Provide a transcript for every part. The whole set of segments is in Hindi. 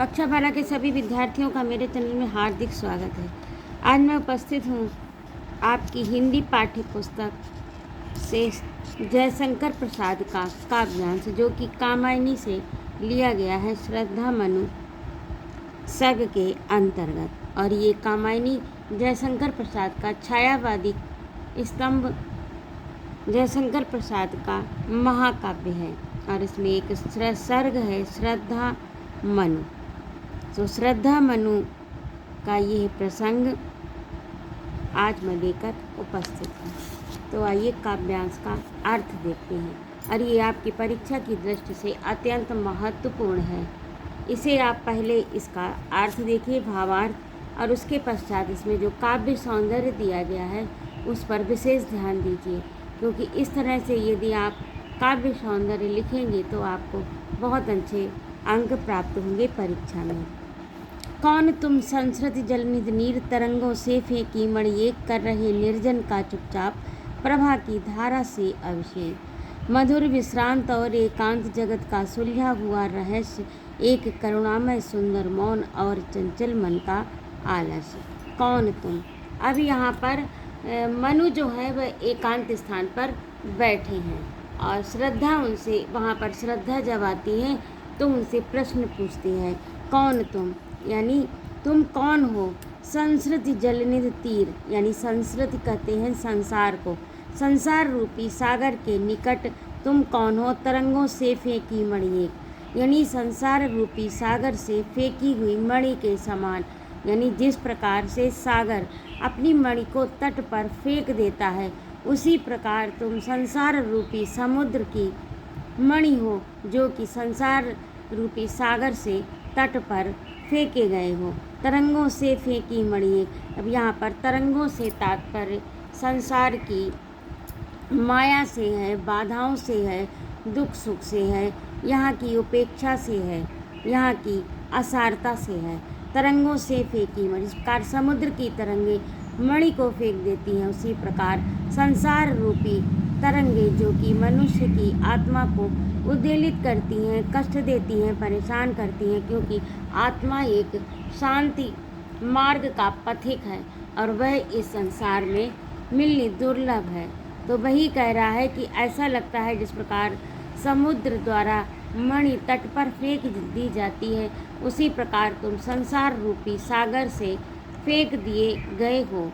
कक्षा 12 के सभी विद्यार्थियों का मेरे चैनल में हार्दिक स्वागत है। आज मैं उपस्थित हूँ आपकी हिंदी पाठ्य पुस्तक से जयशंकर प्रसाद का काव्यांश, जो कि कामायनी से लिया गया है श्रद्धा मनु सर्ग के अंतर्गत। और ये कामायनी जयशंकर प्रसाद का छायावादी स्तंभ जयशंकर प्रसाद का महाकाव्य है और इसमें एक सर्ग है श्रद्धा मनु। तो श्रद्धा मनु का यह प्रसंग आज मैं लेकर उपस्थित हूँ। तो आइए काव्यांश का अर्थ देखते हैं और ये आपकी परीक्षा की दृष्टि से अत्यंत महत्वपूर्ण है। इसे आप पहले इसका अर्थ देखिए, भावार्थ, और उसके पश्चात इसमें जो काव्य सौंदर्य दिया गया है उस पर विशेष ध्यान दीजिए, क्योंकि इस तरह से यदि आप काव्य सौंदर्य लिखेंगे तो आपको बहुत अच्छे अंक प्राप्त होंगे परीक्षा में। कौन तुम संस्कृति जलनिध नीर तरंगों से फेंकी मणि एक कर रहे निर्जन का चुपचाप प्रभा की धारा से अभिषेक। मधुर विश्रांत और एकांत जगत का सुलझा हुआ रहस्य, एक करुणामय सुंदर मौन और चंचल मन का आलस्य। कौन तुम, अब यहाँ पर मनु जो है वह एकांत स्थान पर बैठे हैं और श्रद्धा उनसे, वहाँ पर श्रद्धा जब आती है तो उनसे प्रश्न पूछती है, कौन तुम, यानी तुम कौन हो। संस्कृति जलनिध तीर, यानी संस्कृति कहते हैं संसार को, संसार रूपी सागर के निकट तुम कौन हो। तरंगों से फेंकी मणि एक, यानी संसार रूपी सागर से फेंकी हुई मणि के समान, यानी जिस प्रकार से सागर अपनी मणि को तट पर फेंक देता है, उसी प्रकार तुम संसार रूपी समुद्र की मणि हो, जो कि संसार रूपी सागर से तट पर फेंके गए हो। तरंगों से फेंकी मणि एक, अब यहाँ पर तरंगों से तात्पर्य संसार की माया से है, बाधाओं से है, दुख सुख से है, यहाँ की उपेक्षा से है, यहाँ की असारता से है। तरंगों से फेंकी मणि, इस प्रकार समुद्र की तरंगे मणि को फेंक देती हैं, उसी प्रकार संसार रूपी तरंगे जो कि मनुष्य की आत्मा को उद्वेलित करती हैं, कष्ट देती हैं, परेशान करती हैं, क्योंकि आत्मा एक शांति मार्ग का पथिक है और वह इस संसार में मिलनी दुर्लभ है। तो वही कह रहा है कि ऐसा लगता है जिस प्रकार समुद्र द्वारा मणि तट पर फेंक दी जाती है, उसी प्रकार तुम संसार रूपी सागर से फेंक दिए गए हो।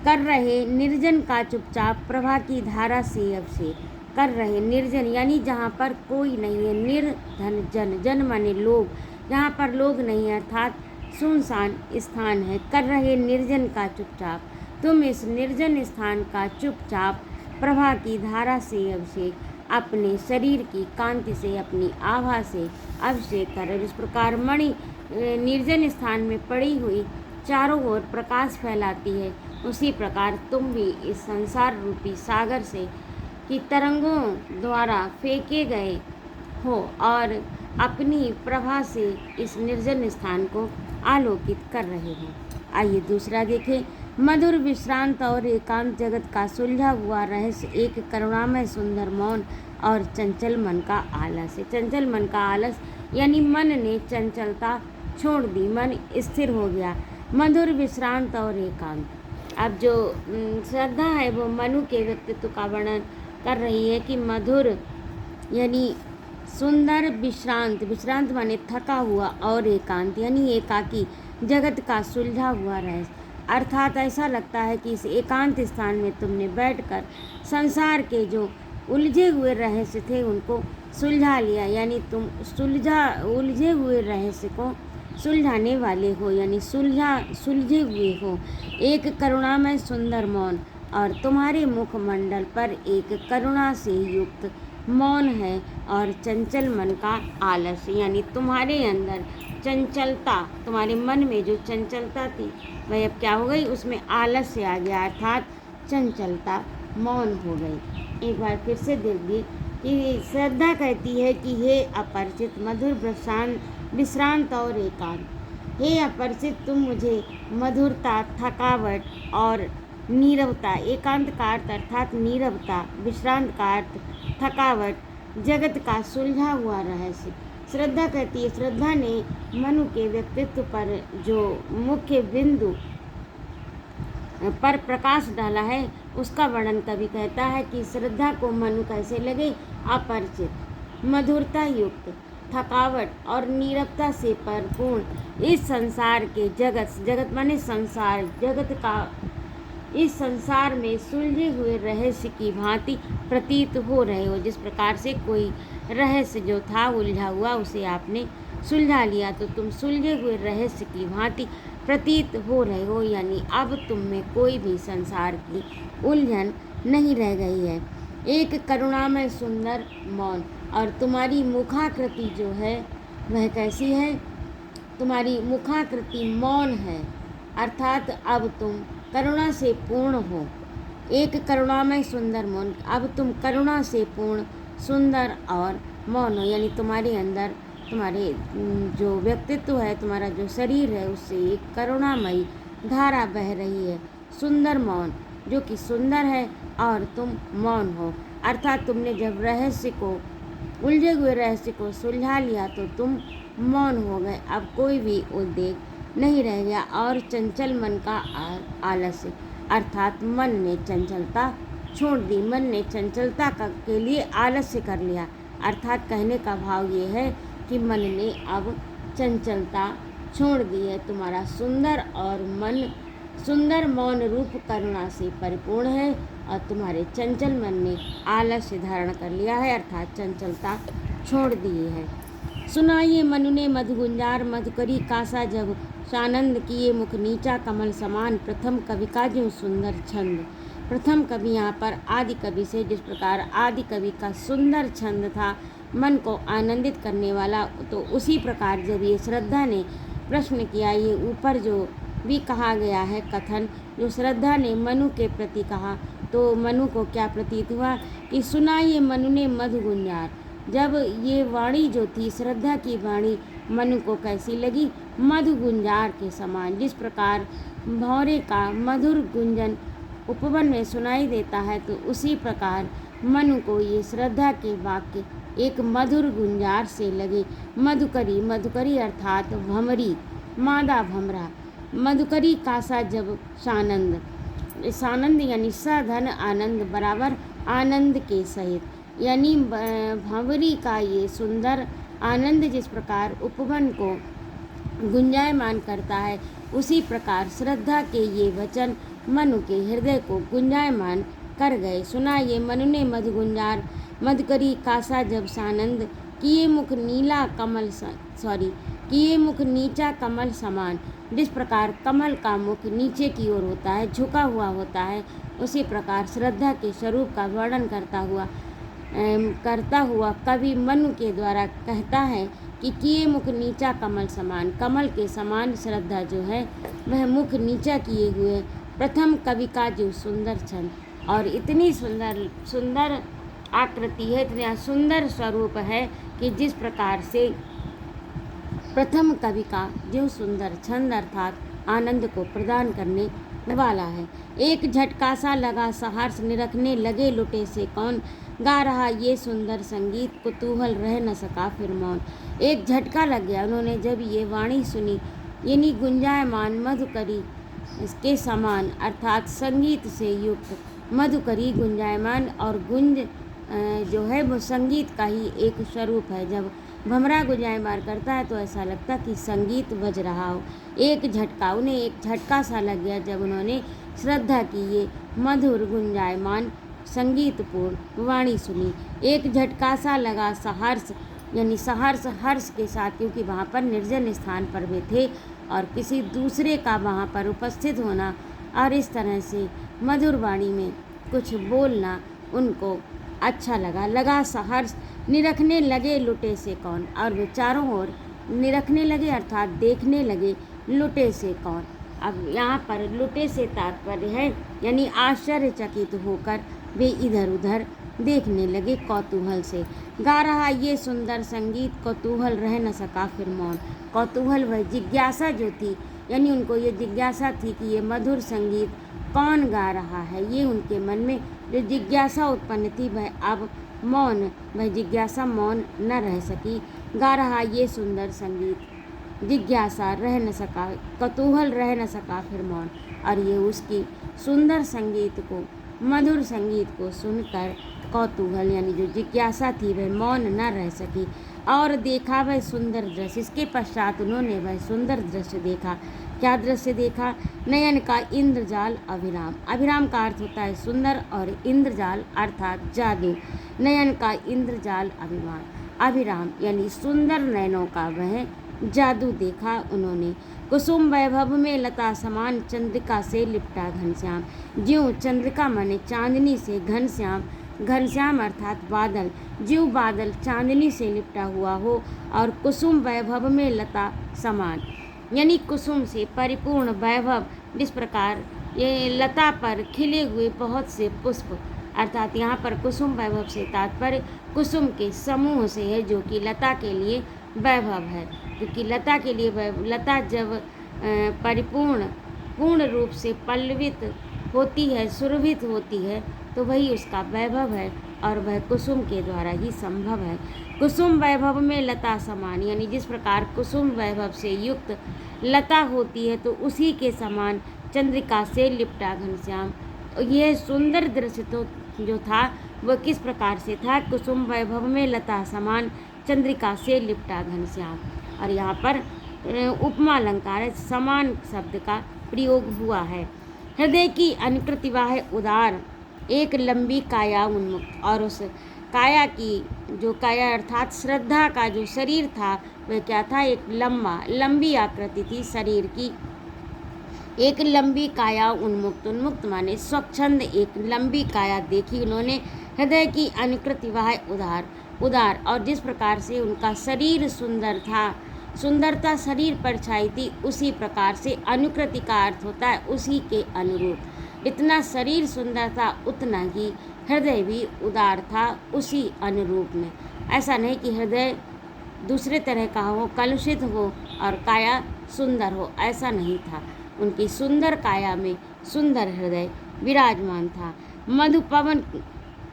कर रहे निर्जन का चुपचाप प्रभा की धारा से अभिषेक। कर रहे निर्जन, यानी जहाँ पर कोई नहीं है, निर्धन जन, जन माने लोग, जहाँ पर लोग नहीं है अर्थात सुनसान स्थान है। कर रहे निर्जन का चुपचाप, तुम इस निर्जन स्थान का चुपचाप प्रभा की धारा से अभिषेक, अपने शरीर की कांति से, अपनी आभा से अभिषेक कर रहे। जिस प्रकार मणि निर्जन स्थान में पड़ी हुई चारों ओर प्रकाश फैलाती है, उसी प्रकार तुम भी इस संसार रूपी सागर से की तरंगों द्वारा फेंके गए हो और अपनी प्रभा से इस निर्जन स्थान को आलोकित कर रहे हो। आइए दूसरा देखें। मधुर विश्रांत और एकांत जगत का सुलझा हुआ रहस्य, एक करुणामय सुंदर मौन और चंचल मन का आलस। चंचल मन का आलस, यानी मन ने चंचलता छोड़ दी, मन स्थिर हो गया। मधुर विश्रांत और एकांत, अब जो श्रद्धा है वो मनु के व्यक्तित्व का वर्णन कर रही है कि मधुर यानी सुंदर, विश्रांत, विश्रांत माने थका हुआ, और एकांत यानी एकाकी जगत का सुलझा हुआ रहस्य, अर्थात ऐसा लगता है कि इस एकांत स्थान में तुमने बैठकर संसार के जो उलझे हुए रहस्य थे उनको सुलझा लिया, यानी तुम उलझे हुए रहस्य को सुलझाने वाले हो, यानी सुलझे हुए हो। एक करुणामय सुंदर मौन, और तुम्हारे मुखमंडल पर एक करुणा से युक्त मौन है और चंचल मन का आलस, यानी तुम्हारे अंदर चंचलता, तुम्हारे मन में जो चंचलता थी वह अब क्या हो गई, उसमें आलस्य आ गया, अर्थात चंचलता मौन हो गई। एक बार फिर से देखिए कि श्रद्धा कहती है कि हे अपरिचित, मधुर विश्रांत और एकांत, हे अपरिचित, तुम मुझे मधुरता, थकावट और नीरवता, एकांत का अर्थ अर्थात नीरवता, विश्रांत का अर्थ थकावट, जगत का सुलझा हुआ रहस्य, श्रद्धा कहती है, श्रद्धा ने मनु के व्यक्तित्व पर जो मुख्य बिंदु पर प्रकाश डाला है उसका वर्णन कवि कहता है कि श्रद्धा को मनु कैसे लगे? अपरिचित, मधुरता युक्त, थकावट और नीरवता से परिपूर्ण इस संसार के जगत माने संसार, जगत का इस संसार में सुलझे हुए रहस्य की भांति प्रतीत हो रहे हो। जिस प्रकार से कोई रहस्य जो था उलझा हुआ उसे आपने सुलझा लिया तो तुम सुलझे हुए रहस्य की भांति प्रतीत हो रहे हो, यानी अब तुम में कोई भी संसार की उलझन नहीं रह गई है। एक करुणामय सुंदर मौन, और तुम्हारी मुखाकृति जो है वह कैसी है? तुम्हारी मुखाकृति मौन है, अर्थात अब तुम करुणा से पूर्ण हो। एक करुणामय सुंदर मौन, अब तुम करुणा से पूर्ण, सुंदर और मौन हो, यानी तुम्हारे अंदर तुम्हारे जो व्यक्तित्व है, तुम्हारा जो शरीर है, उससे एक करुणामयी धारा बह रही है। सुंदर मौन, जो कि सुंदर है और तुम मौन हो, अर्थात तुमने जब रहस्य को, उलझे हुए रहस्य को सुलझा लिया तो तुम मौन हो गए। अब कोई भी उद्वेग नहीं रह गया और चंचल मन का आलस्य, अर्थात मन ने चंचलता छोड़ दी, मन ने चंचलता के लिए आलस्य कर लिया। अर्थात कहने का भाव ये है कि मन ने अब चंचलता छोड़ दी है। तुम्हारा सुंदर मौन रूप करुणा से परिपूर्ण है और तुम्हारे चंचल मन ने आलस्य धारण कर लिया है, अर्थात चंचलता छोड़ दी है। सुनाइए मनु ने मधुगुंजार मधुकरी कासा जब, सानंद किए मुख नीचा कमल समान, प्रथम कवि का जो सुंदर छंद। प्रथम कवि यहाँ पर आदि कवि से, जिस प्रकार आदि कवि का सुंदर छंद था मन को आनंदित करने वाला, तो उसी प्रकार जब ये श्रद्धा ने प्रश्न किया, ये ऊपर जो भी कहा गया है कथन जो श्रद्धा ने मनु के प्रति कहा, तो मनु को क्या प्रतीत हुआ कि सुनाइए मनु ने मधुगुंजार। जब ये वाणी जो थी श्रद्धा की वाणी मनु को कैसी लगी? मधुगुंजार के समान। जिस प्रकार भौरे का मधुर गुंजन उपवन में सुनाई देता है, तो उसी प्रकार मनु को ये श्रद्धा के वाक्य एक मधुर गुंजार से लगे। मधुकरी, मधुकरी अर्थात भमरी, मादा भमरा। मधुकरी कासा जब सानंद, सानंद यानी सधन आनंद बराबर आनंद के सहित, यानी भंवरी का ये सुंदर आनंद जिस प्रकार उपवन को गुंजायमान करता है, उसी प्रकार श्रद्धा के ये वचन मनु के हृदय को गुंजायमान कर गए। सुनाइए मनु ने मधुगुंजार मधुकरी कासा जब सानंद, किए मुख नीला कमल किए मुख नीचा कमल समान। जिस प्रकार कमल का मुख नीचे की ओर होता है, झुका हुआ होता है, उसी प्रकार श्रद्धा के स्वरूप का वर्णन करता हुआ कवि मनु के द्वारा कहता है कि किए मुख नीचा कमल समान, कमल के समान श्रद्धा जो है वह मुख नीचा किए हुए प्रथम कवि का जो सुंदर छंद, और इतनी सुंदर आकृति है, इतना सुंदर स्वरूप है कि जिस प्रकार से प्रथम कवि का जो सुंदर छंद अर्थात आनंद को प्रदान करने वाला है। एक झटका सा लगा सहर्ष, निरखने लगे लुटे से कौन, गा रहा ये सुंदर संगीत, कुतूहल रह न सका फिर मौन। एक झटका लग गया, उन्होंने जब ये वाणी सुनी, यानी गुंजायमान मधुकरी इसके समान अर्थात संगीत से युक्त, मधुकरी गुंजायमान, और गुंज जो है वो संगीत का ही एक स्वरूप है। जब भमरा गुंजायमान करता है तो ऐसा लगता कि संगीत बज रहा हो। एक झटका, उन्हें एक झटका सा लग गया जब उन्होंने श्रद्धा की ये मधुर गुंजायमान संगीतपूर्ण वाणी सुनी। एक झटका सा लगा सहर्ष, यानी सहर्ष हर्ष के साथ, क्योंकि वहाँ पर निर्जन स्थान पर वे थे और किसी दूसरे का वहाँ पर उपस्थित होना और इस तरह से मधुर वाणी में कुछ बोलना उनको अच्छा लगा सहर्ष, निरखने लगे लुटे से कौन, और वे चारों ओर निरखने लगे अर्थात देखने लगे लुटे से कौन। अब यहाँ पर लुटे से तात्पर्य है यानी आश्चर्यचकित होकर वे इधर उधर देखने लगे कौतूहल से। गा रहा ये सुंदर संगीत, कौतूहल रह न सका फिर मौन। कौतूहल वह जिज्ञासा जो थी, यानी उनको ये जिज्ञासा थी कि ये मधुर संगीत कौन गा रहा है, ये उनके मन में जो जिज्ञासा उत्पन्न थी वह अब मौन, वह जिज्ञासा मौन न रह सकी। गा रहा ये सुंदर संगीत, जिज्ञासा रह न सका, कतूहल रह न सका फिर मौन। और ये उसकी सुंदर संगीत को, मधुर संगीत को सुनकर कौतूहल यानी जो जिज्ञासा थी वह मौन न रह सकी और देखा वह सुंदर दृश्य। इसके पश्चात उन्होंने वह सुंदर दृश्य देखा। क्या दृश्य देखा? नयन का इंद्रजाल अभिराम। अभिराम का अर्थ होता है सुंदर और इंद्रजाल अर्थात जादू। नयन का इंद्रजाल अभिराम यानी सुंदर नयनों का वह जादू देखा उन्होंने। कुसुम वैभव में लता समान, चंद्रिका से लिपटा घनश्याम। ज्यों चंद्रिका माने चांदनी से, घनश्याम घनश्याम अर्थात बादल, ज्यों बादल चांदनी से लिपटा हुआ हो। और कुसुम वैभव में लता समान यानी कुसुम से परिपूर्ण वैभव, जिस प्रकार ये लता पर खिले हुए बहुत से पुष्प, अर्थात यहाँ पर कुसुम वैभव से तात्पर्य कुसुम के समूह से है, जो कि लता के लिए वैभव है। क्योंकि लता के लिए लता जब पूर्ण रूप से पल्लवित होती है, सुरभित होती है, तो वही उसका वैभव है और वह कुसुम के द्वारा ही संभव है। कुसुम वैभव में लता समान यानी जिस प्रकार कुसुम वैभव से युक्त लता होती है, तो उसी के समान चंद्रिका से लिपटा घनश्याम। यह सुंदर दृश्य तो जो था वह किस प्रकार से था? कुसुम वैभव में लता समान, चंद्रिका से लिपटा घनश्याम। और यहाँ पर उपमा अलंकार समान शब्द का प्रयोग हुआ है। हृदय की अनुकृतिवाह उदार, एक लंबी काया उन्मुक्त। और उस काया की जो काया अर्थात श्रद्धा का जो शरीर था वह क्या था? एक लंबी आकृति थी शरीर की। एक लंबी काया उन्मुक्त, उन्मुक्त माने स्वच्छंद एक लंबी काया देखी उन्होंने। हृदय की अनुकृतिवाह उदार और जिस प्रकार से उनका शरीर सुंदर था, सुंदरता शरीर पर छाई थी, उसी प्रकार से अनुकृति का अर्थ होता है उसी के अनुरूप। इतना शरीर सुंदर था उतना ही हृदय भी उदार था उसी अनुरूप में। ऐसा नहीं कि हृदय दूसरे तरह का हो, कलुषित हो और काया सुंदर हो, ऐसा नहीं था। उनकी सुंदर काया में सुंदर हृदय विराजमान था।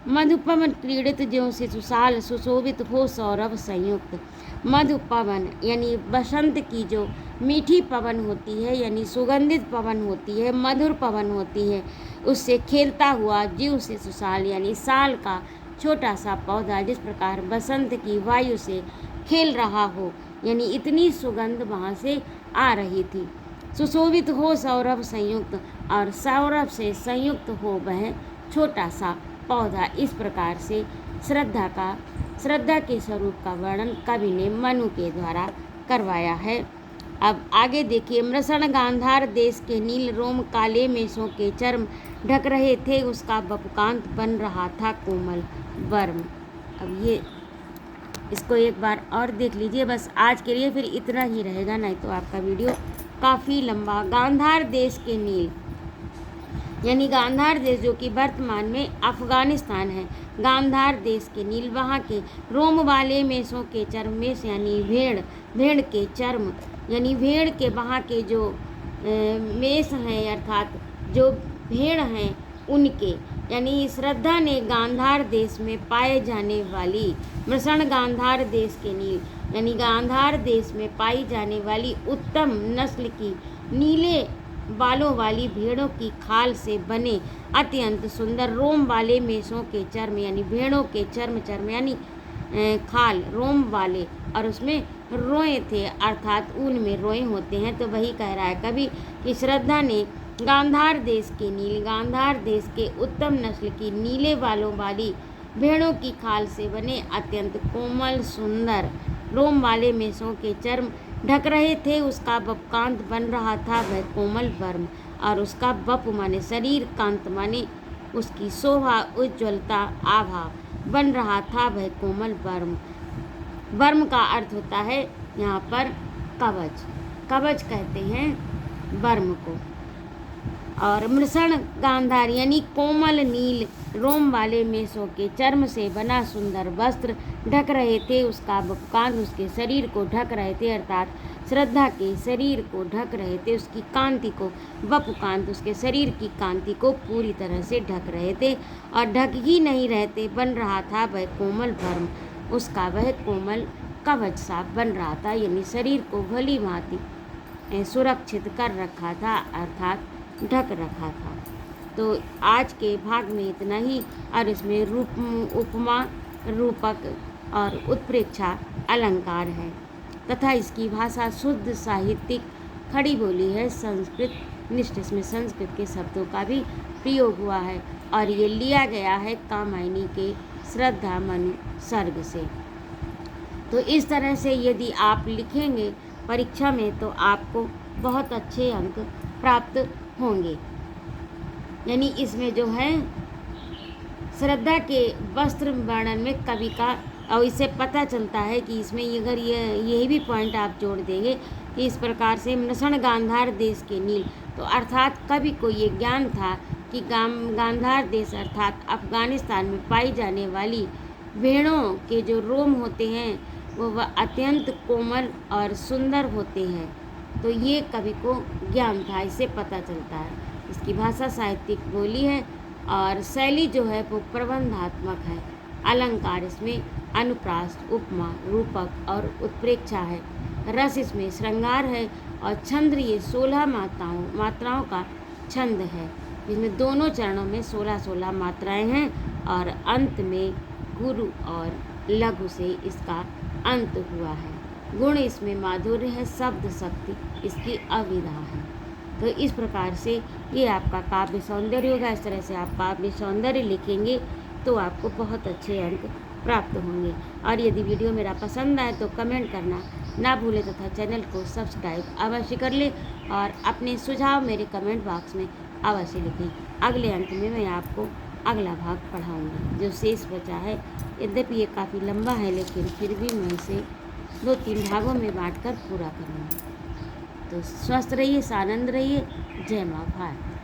मधुपवन क्रीड़ित ज्यों से सुशाल, सुशोभित हो सौरभ संयुक्त। मधुपवन यानी बसंत की जो मीठी पवन होती है, यानी सुगंधित पवन होती है, मधुर पवन होती है, उससे खेलता हुआ ज्यों से सुशाल यानी साल का छोटा सा पौधा जिस प्रकार बसंत की वायु से खेल रहा हो, यानी इतनी सुगंध वहाँ से आ रही थी। सुशोभित हो सौरभ संयुक्त और सौरभ से संयुक्त हो वह छोटा सा पौधा। इस प्रकार से श्रद्धा के स्वरूप का वर्णन कवि ने मनु के द्वारा करवाया है। अब आगे देखिए। मृषण गांधार देश के नील रोम, काले मेषों के चर्म ढक रहे थे, उसका बपुकांत बन रहा था कोमल वर्म। अब ये इसको एक बार और देख लीजिए। बस आज के लिए फिर इतना ही रहेगा, नहीं तो आपका वीडियो काफ़ी लंबा। गांधार देश के नील यानी गांधार देश जो कि वर्तमान में अफगानिस्तान है। गांधार देश के नील, वहाँ के रोम वाले मेषों के चर्म, मेष यानी भेड़ के चर्म यानी भेड़ के वहाँ के जो मेष हैं अर्थात जो भेड़ हैं उनके, यानी श्रद्धा ने गांधार देश में पाए जाने वाली मृषण गांधार देश के नील यानी गांधार देश में पाई जाने वाली उत्तम नस्ल की नीले बालों वाली भेड़ों की खाल से बने अत्यंत सुंदर रोम वाले मेषों के चर्म यानी भेड़ों के चर्म यानी खाल रोम वाले, और उसमें रोए थे अर्थात ऊन में रोए होते हैं। तो वही कह रहा है कवि कि श्रद्धा ने गांधार देश के नील, गांधार देश के उत्तम नस्ल की नीले बालों वाली भेड़ों की खाल से बने अत्यंत कोमल सुंदर रोम वाले मेषों के चर्म ढक रहे थे, उसका बपकांत बन रहा था वह कोमल वर्म। और उसका बप माने शरीर, कांत माने उसकी शोभा, उज्ज्वलता, आभा बन रहा था वह कोमल वर्म। वर्म का अर्थ होता है यहाँ पर कवच, कवच कहते हैं वर्म को। और मृषण गांधार यानी कोमल नील रोम वाले मेषों के चर्म से बना सुंदर वस्त्र ढक रहे थे, उसका बपकांत उसके शरीर को ढक रहे थे अर्थात श्रद्धा के शरीर को ढक रहे थे, उसकी कांति को, बपकांत उसके शरीर की कांति को पूरी तरह से ढक रहे थे। और ढक ही नहीं रहते, बन रहा था वह कोमल वर्म, उसका वह कोमल कवच सा बन रहा था, यानी शरीर को भली भांति सुरक्षित कर रखा था, अर्थात ढक रखा था। तो आज के भाग में इतना ही, और इसमें उपमा, रूपक और उत्प्रेक्षा अलंकार है तथा इसकी भाषा शुद्ध साहित्यिक खड़ी बोली है, संस्कृत निष्ठ। इसमें संस्कृत के शब्दों का भी प्रयोग हुआ है और ये लिया गया है कामायनी के श्रद्धा मनु सर्ग से। तो इस तरह से यदि आप लिखेंगे परीक्षा में तो आपको बहुत अच्छे अंक प्राप्त होंगे। यानी इसमें जो है श्रद्धा के वस्त्र वर्णन में कवि का, और इससे पता चलता है कि इसमें अगर यही भी पॉइंट आप जोड़ देंगे कि इस प्रकार से नसण गांधार देश के नील, तो अर्थात कवि को ये ज्ञान था कि गांधार देश अर्थात अफगानिस्तान में पाई जाने वाली भेड़ों के जो रोम होते हैं वह अत्यंत कोमल और सुंदर होते हैं। तो ये कवि को ज्ञान था, इससे पता चलता है। इसकी भाषा साहित्यिक बोली है और शैली जो है वो प्रबंधात्मक है। अलंकार इसमें अनुप्रास, उपमा, रूपक और उत्प्रेक्षा है। रस इसमें श्रृंगार है और छंद ये 16 मात्राओं का छंद है। इसमें दोनों चरणों में 16-16 मात्राएं हैं और अंत में गुरु और लघु से इसका अंत हुआ है। गुण इसमें माधुर्य है, शब्द शक्ति इसकी अविधा है। तो इस प्रकार से ये आपका काव्य सौंदर्य होगा। इस तरह से आप काव्य सौंदर्य लिखेंगे तो आपको बहुत अच्छे अंक प्राप्त होंगे। और यदि वीडियो मेरा पसंद आए तो कमेंट करना ना भूलें तथा चैनल को सब्सक्राइब अवश्य कर लें और अपने सुझाव मेरे कमेंट बॉक्स में अवश्य लिखें। अगले अंक में मैं आपको अगला भाग पढ़ाऊँगी जो शेष बचा है। यद्यपि ये काफ़ी लंबा है लेकिन फिर भी मैं इसे 2-3 भागों में बांटकर पूरा करूँगी। तो स्वस्थ रहिए, आनंद रहिए। जय माँ भारत।